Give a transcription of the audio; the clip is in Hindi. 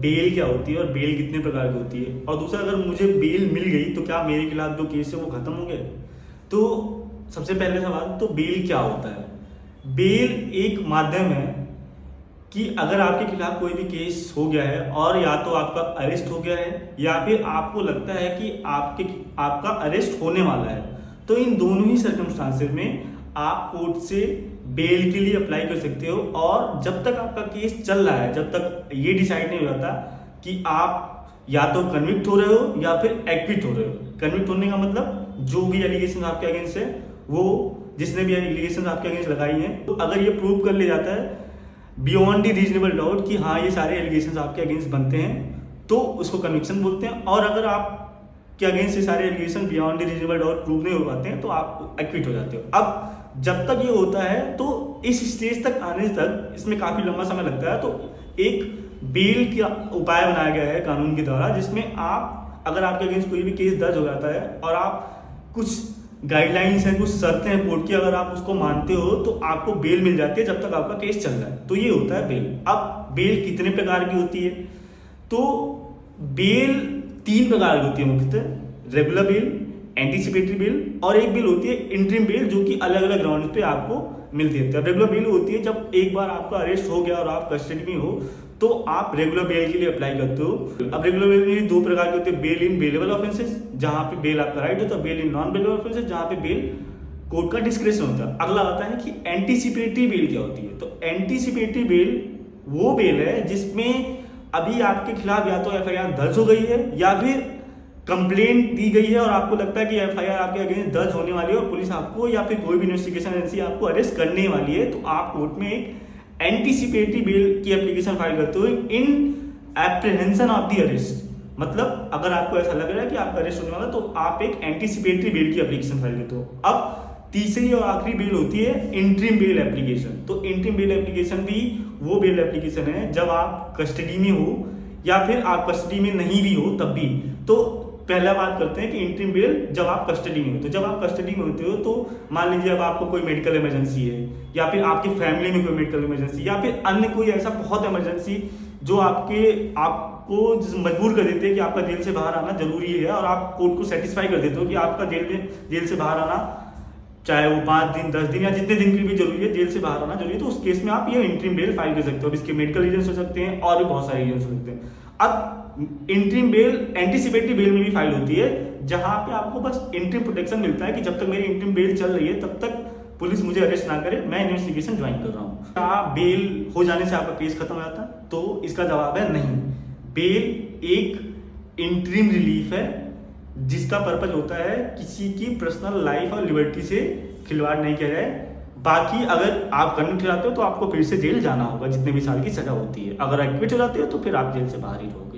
बेल क्या होती है और बेल कितने प्रकार की होती है, और दूसरा अगर मुझे बेल मिल गई तो क्या मेरे खिलाफ जो केस है वो खत्म हो गया। तो सबसे पहले सवाल, तो बेल क्या होता है। बेल एक माध्यम है कि अगर आपके खिलाफ कोई भी केस हो गया है और या तो आपका अरेस्ट हो गया है या फिर आपको लगता है कि आपका अरेस्ट होने वाला है, तो इन दोनों ही सर्कमस्टांसेस में आप कोर्ट से बेल के लिए अप्लाई कर सकते हो। और जब तक आपका केस चल रहा है, जब तक ये डिसाइड नहीं हो जाता कि आप या तो कन्विक्ट हो रहे हो या फिर एक्विट हो रहे हो। कन्विक्ट होने का मतलब जो भी एलिगेशन आपके अगेंस्ट है, वो जिसने भी एलिगेशन आपके अगेंस्ट लगाई है, तो अगर ये प्रूव कर लिया जाता है बियॉन्ड द रीजनेबल डाउट कि हाँ ये सारे एलिगेशन आपके अगेंस्ट बनते हैं, तो उसको कन्विक्शन बोलते हैं। और अगर आप के अगेंस्ट ये सारे allegation beyond the reasonable doubt prove नहीं हो पाते हैं तो आप एक्विट हो जाते हो। अब जब तक ये होता है तो इस स्टेज तक आने तक इसमें काफी लंबा समय लगता है। तो एक बेल का उपाय बनाया गया है कानून के द्वारा, जिसमें आप अगर आपके अगेंस्ट कोई भी केस दर्ज हो जाता है और आप कुछ गाइडलाइंस हैं, कुछ शर्तें हैं कोर्ट की, अगर आप उसको मानते हो तो आपको बेल मिल जाती है जब तक आपका केस चल रहा है। तो ये होता है बेल। अब बेल कितने प्रकार की होती है, तो बेल 3 प्रकार की होती है मुख्यतः, रेगुलर बेल, एंटीसिपेटरी बेल और एक बेल होती है इंटरिम बेल, जो कि अलग अलग ग्राउंड पे आपको मिलती है। रेगुलर बेल होती है जब एक बार आपका अरेस्ट हो गया और आप कस्टडी में हो तो आप रेगुलर बेल के लिए अप्लाई करते हो। अब रेगुलर बेल में 2 प्रकार के होते हैं, बेल इन बेलेबल ऑफेंसेस जहां पे बेल आपका राइट होता है, bail in non bailable offences जहां पे बेल कोर्ट का डिस्क्रेशन होता है। अगला आता है कि एंटीसिपेटरी बेल क्या होती है। तो एंटीसिपेटरी बेल वो बेल है जिसमें अभी आपके खिलाफ या तो एफआईआर दर्ज हो गई है या फिर कंप्लेंट दी गई है और आपको लगता है कि एफआईआर आपके अगेंस्ट दर्ज होने वाली है और पुलिस आपको या फिर कोई भी इन्वेस्टिगेशन एजेंसी आपको अरेस्ट करने वाली है, तो आप कोर्ट में एक एंटीसिपेटरी बेल की एप्लीकेशन फाइल करते हो इन एप्रीहेंशन ऑफ द अरेस्ट। मतलब अगर आपको ऐसा लग रहा है कि आपका अरेस्ट होने वाला, तो आप एक एंटीसिपेटरी बेल की एप्लीकेशन फाइल करते हो। अब तीसरी और आखिरी बेल होती है इंटरिम बेल एप्लीकेशन। तो इंटरिम बेल एप्लीकेशन भी वो बेल एप्लीकेशन है जब आप कस्टडी में हो या फिर आप कस्टडी में नहीं भी हो तब भी। तो पहला बात करते हैं कि इंटरिम बेल जब आप कस्टडी में हो। तो जब आप कस्टडी में होते हो तो मान लीजिए अब आपको कोई मेडिकल इमरजेंसी है या फिर आपकी फैमिली में कोई मेडिकल इमरजेंसी या फिर अन्य कोई ऐसा बहुत इमरजेंसी जो आपको मजबूर कर देते हैं कि आपका जेल से बाहर आना जरूरी है, और आप कोर्ट को सेटिस्फाई कर देते हो कि आपका जेल से बाहर आना, चाहे वो 5 दिन 10 दिन या जितने दिन की भी जरूरी है, जेल से बाहर आना जरूरी है, तो उस केस में आप ये इंटरिम बेल फाइल कर सकते हो। अब इसके मेडिकल रीजन हो सकते हैं और भी बहुत सारे रीजन हो सकते हैं। अब इंटरिम बेल एंटीसिपेटरी बेल में भी फाइल होती है जहां पे आपको बस इंटरिम प्रोटेक्शन मिलता है कि जब तक मेरी इंटरिम बेल चल रही है तब तक पुलिस मुझे अरेस्ट ना करे, मैं इन्वेस्टिगेशन ज्वाइन कर रहा हूँ। क्या बेल हो जाने से आपका केस खत्म हो जाता है? तो इसका जवाब है नहीं। बेल एक इंटरिम रिलीफ है जिसका पर्पज होता है किसी की पर्सनल लाइफ और लिबर्टी से खिलवाड़ नहीं किया जाए। बाकी अगर आप कन्विक्ट हो जाते हो तो आपको फिर से जेल जाना होगा जितने भी साल की सजा होती है। अगर एक्विट हो जाते हो तो फिर आप जेल से बाहर ही रहोगे।